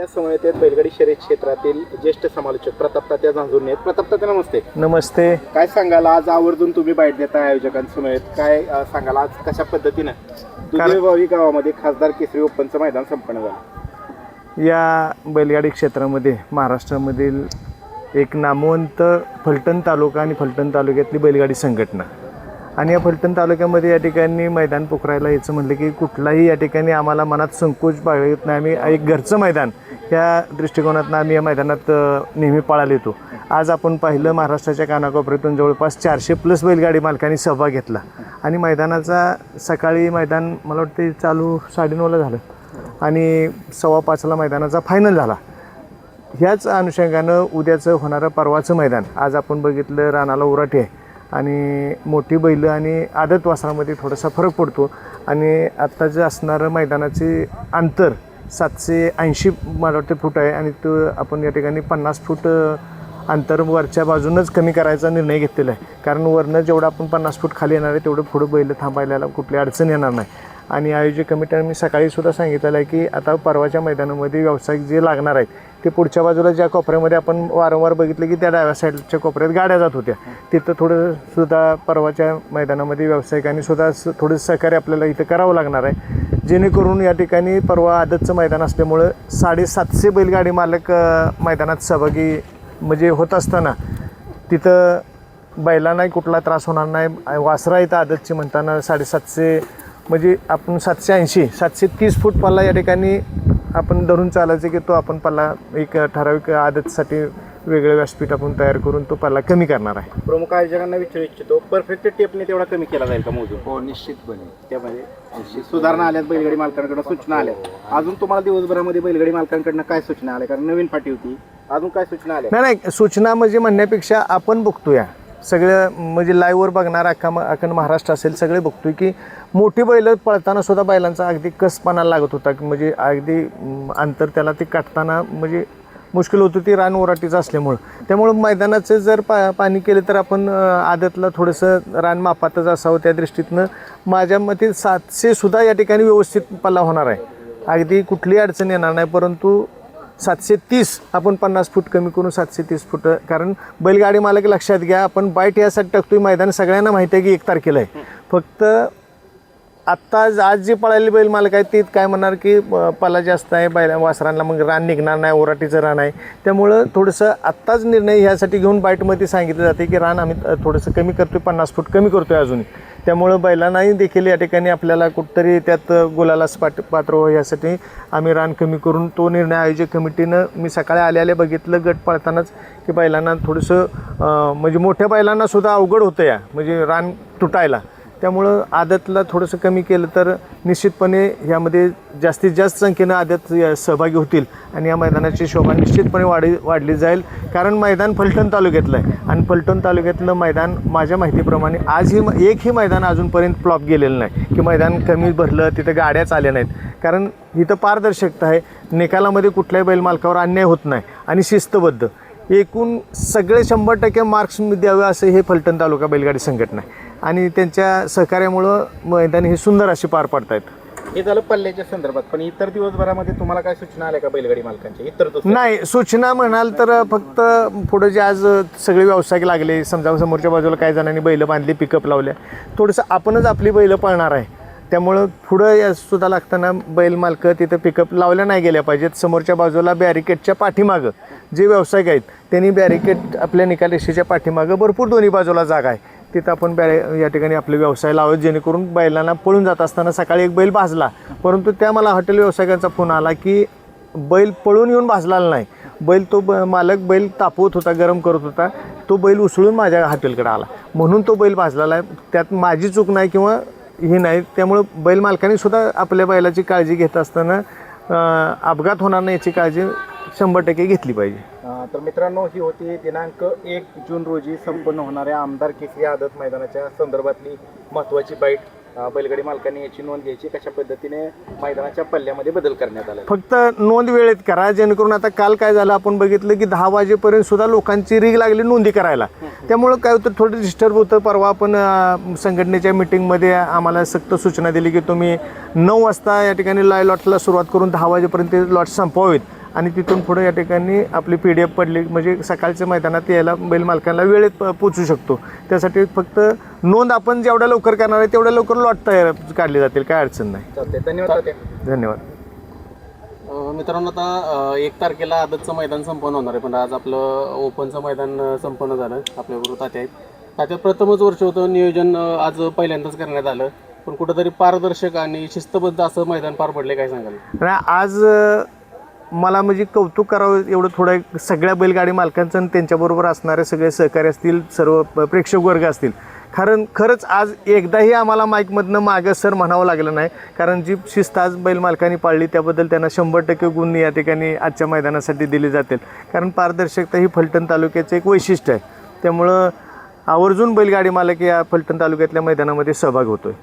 आपल्या समोर येतात बैलगाडी शर्यत क्षेत्रातील ज्येष्ठ समालोचक प्रताप तात्या झांजुर्णे आहेत. प्रताप तात्या नमस्ते. नमस्ते. काय सांगाल आज आवर्जून तुम्ही बाईट देताय आयोजकांसमोर, काय सांगाल आज कशा पद्धतीनं दुधेवाडी गावामध्ये खासदार केसरी ओपनचं मैदान संपन्न झालं? या बैलगाडी क्षेत्रामध्ये महाराष्ट्रामधील एक नामवंत फलटण तालुका आणि फलटण तालुक्यातली बैलगाडी संघटना आणि या फलटण तालुक्यामध्ये या ठिकाणी मैदान पोखरायला यायचं म्हटलं की कुठलाही या ठिकाणी आम्हाला मनात संकोच बाळगत नाही. आम्ही एक घरचं मैदान ह्या दृष्टिकोनातून आम्ही या मैदानात नेहमी पळायला येतो. आज आपण पाहिलं महाराष्ट्राच्या कानाकोपऱ्यातून जवळपास 400+ बैलगाडी मालकांनी सहभाग घेतला आणि मैदानाचा सकाळी मैदान मला वाटते चालू 9:30ला झालं आणि 5:15ला मैदानाचा फायनल झाला. ह्याच अनुषंगानं उद्याचं होणारं परवाचं मैदान आज आपण बघितलं. रानाला उराटी आहे आणि मोठी बैलं आणि आदत वासरामध्ये थोडासा फरक पडतो आणि आत्ताचं असणारं मैदानाचे अंतर 780 मला वाटतं फूट आहे आणि तो आपण या ठिकाणी 50 फूट अंतर वरच्या बाजूनच कमी करायचा निर्णय घेतलेला आहे. कारण वरनं जेवढं आपण 50 फूट खाली येणार आहे तेवढं पुढं बैलं थांबायला कुठली अडचण येणार नाही. आणि आयोजक कमिटीने मी सकाळीसुद्धा सांगितलेलं आहे की आता परवाच्या मैदानामध्ये व्यावसायिक जे लागणार आहेत ते पुढच्या बाजूला ज्या कोपऱ्यामध्ये आपण वारंवार बघितलं की त्या डाव्या साईडच्या कोपऱ्यात गाड्या जात होत्या तिथं थोडंसुद्धा परवाच्या मैदानामध्ये व्यावसायिकांनी सुद्धा थोडं सहकार्य आपल्याला इथं करावं लागणार आहे. जेणेकरून या ठिकाणी परवा आदतचं मैदान असल्यामुळं 750 बैलगाडी मालक मैदानात सहभागी म्हणजे होत असताना तिथं बैलांनाही कुठला त्रास होणार नाही. वासरा इथं आदतची म्हणताना 750 म्हणजे आपण 780 730 फूट पल्ला या ठिकाणी आपण धरून चालायचं की तो आपण पल्ला एक ठराविक आदतसाठी वेगळं व्यासपीठ आपण तयार करून तो पल्ला कमी करणार आहे. प्रमुख आयोजकांना विचारू इच्छितो, परफेक्ट टेपने तेवढा कमी केला जाईल का मोजून? हो, निश्चितपणे. त्यामध्ये सुधारणा आल्यात, बैलगाडी मालकांकडून सूचना आल्या. अजून तुम्हाला दिवसभरामध्ये बैलगाडी मालकांकडनं काय सूचना आल्या? कारण नवीन फाटी होती, अजून काय सूचना आल्या? नाही सूचना म्हणजे म्हणण्यापेक्षा आपण बघतोय सगळं म्हणजे लाईव्हवर बघणार अखंड महाराष्ट्र असेल सगळे बघतोय की मोठी बैलं पळताना सुद्धा बैलांचा अगदी कसपणा लागत होता म्हणजे अगदी अंतर त्याला ते काटताना म्हणजे मुश्किल होतं ती रान ओराटीचं असल्यामुळं. त्यामुळं मैदानाचं जर पाणी केलं तर आपण आदतला थोडंसं रान मापातच असावं. त्या दृष्टीतनं माझ्या मते 700 सुद्धा या ठिकाणी व्यवस्थित पल्ला होणार आहे. अगदी कुठलीही अडचण येणार नाही. परंतु 730 आपण 50 फूट कमी करून 730 फूट. कारण बैलगाडी मालक लक्षात घ्या आपण बाईट यासाठी टाकतोय मैदान सगळ्यांना माहिती आहे की 1 तारखेला आहे. फक्त आत्ता आज जे पळालेले बैल मालक आहेत ते काय म्हणणार की पल्ला जास्त आहे बैला वासरांना मग रान निघणार नाही, ओराटीचं रान आहे. त्यामुळं थोडंसं आत्ताच निर्णय ह्यासाठी घेऊन बाईटमध्ये सांगितलं जाते की रान आम्ही थोडंसं कमी करतोय 50 फूट कमी करतोय अजूनही. त्यामुळं बैलांनाही देखील या ठिकाणी आपल्याला कुठंतरी त्यात गुलालास पात्र हो यासाठी आम्ही रान कमी करून तो निर्णय आयोजक कमिटीनं मी सकाळी आल्याला बघितलं गट पळतानाच की बैलांना थोडंसं म्हणजे मोठ्या बैलांना सुद्धा अवघड होतं या म्हणजे रान तुटायला. त्यामुळं आदतला थोडंसं कमी केलं तर निश्चितपणे ह्यामध्ये जास्तीत जास्त संख्येनं आदत सहभागी होतील आणि या मैदानाची शोभा निश्चितपणे वाढली जाईल. कारण मैदान फलटण तालुक्यातलं आहे आणि फलटण तालुक्यातलं मैदान माझ्या माहितीप्रमाणे आजही एकही मैदान अजूनपर्यंत फ्लॉप गेलेलं नाही की मैदान कमी भरलं तिथं गाड्याच आल्या नाहीत. कारण इथं पारदर्शकता आहे, निकालामध्ये कुठल्याही बैल मालकावर अन्याय होत नाही आणि शिस्तबद्ध एकूण सगळे 100% मार्क्स द्यावे असं हे फलटण तालुका बैलगाडी संघटना आहे आणि त्यांच्या सहकार्यामुळं मैदान हे सुंदर असे पार पाडतायत. हे झालं पल्ल्याच्या संदर्भात, पण इतर दिवसभरामध्ये तुम्हाला काय सूचना आल्या का बैलगाडी मालकांच्या? इतर नाही सूचना म्हणाल तर फक्त पुढं जे आज सगळे व्यावसायिक लागले समजा समोरच्या बाजूला काही जणांनी बैलं बांधली पिकअप लावल्या थोडंसं आपणच आपली बैलं पळणार आहे. त्यामुळं पुढं या सुद्धा लागताना बैल मालक तिथं पिकअप लावल्या नाही गेल्या पाहिजेत. समोरच्या बाजूला बॅरिकेडच्या पाठीमागं जे व्यावसायिक आहेत त्यांनी बॅरिकेड आपल्या निकाल रेषेच्या पाठीमागं भरपूर दोन्ही बाजूला जागा आहे तिथं आपण या ठिकाणी आपले व्यवसाय लावत जेणेकरून बैलांना पळून जात असताना सकाळी एक बैल भाजला परंतु त्या मला हॉटेल व्यावसायिकांचा फोन आला की बैल पळून येऊन भाजलेला नाही. बैल तो मालक बैल तापवत होता, गरम करत होता, तो बैल उसळून माझ्या हॉटेलकडे आला म्हणून तो बैल भाजलेला आहे. त्यात माझी चूक नाही किंवा हे नाही. त्यामुळं बैल मालकांनी सुद्धा आपल्या बैलाची काळजी घेत असताना अपघात होणार नाही याची काळजी 100% घेतली पाहिजे. तर मित्रांनो ही होती दिनांक 1 जून रोजी संपन्न होणाऱ्या आमदार केसरी आदत मैदानाच्या संदर्भातली महत्त्वाची बाईट. बैलगाडी मालकांनी याची नोंद घ्यायची, कशा पद्धतीने मैदानाच्या पल्ल्यामध्ये बदल करण्यात आला. फक्त नोंद वेळेत करा जेणेकरून आता काल काय झालं आपण बघितलं की 10 वाजेपर्यंत सुद्धा लोकांची रीग लागली नोंदी करायला. त्यामुळं काय होतं थोडं डिस्टर्ब होतं. परवा आपण संघटनेच्या मिटिंगमध्ये आम्हाला सक्त सूचना दिली की तुम्ही 9 वाजता या ठिकाणी लॉटला सुरुवात करून 10 वाजेपर्यंत लॉट संपवावेत आणि तिथून पुढे या ठिकाणी आपली PDF पडली म्हणजे सकाळच्या मैदानात यायला बैल मालकांना वेळेत पोचू शकतो. त्यासाठी फक्त नोंद आपण जेवढ्या लवकर करणार आहे तेवढ्या लवकर लॉट तयार काढले जातील, काय अडचण नाही. चालतंय, धन्यवाद. धन्यवाद. मित्रांनो, आता 1 तारखेला आदतचं मैदान संपन्न होणार आहे, पण आज आपलं ओपनचं मैदान संपन्न झालं. आपल्याबरोबर तात्या आहेत. तात्या, प्रथमच वर्ष होतं, नियोजन आज पहिल्यांदाच करण्यात आलं, पण कुठंतरी पारदर्शक आणि शिस्तबद्ध असं मैदान पार पडले, काय सांगाल? आज मला म्हणजे कौतुक करावं एवढं थोडं सगळ्या बैलगाडी मालकांचं आणि त्यांच्याबरोबर असणारे सगळे सहकारी असतील, सर्व प्रेक्षक वर्ग असतील. खरंच आज एकदाही आम्हाला माईकमधनं मागं सर म्हणावं लागलं नाही, कारण जी शिस्त आज बैल मालकांनी पाळली त्याबद्दल त्यांना 100% गुण या ठिकाणी आजच्या मैदानासाठी दिले जातील. कारण पारदर्शकता ही फलटण तालुक्याचं एक वैशिष्ट्य आहे. त्यामुळं आवर्जून बैलगाडी मालक या फलटण तालुक्यातल्या मैदानामध्ये सहभाग होतोय.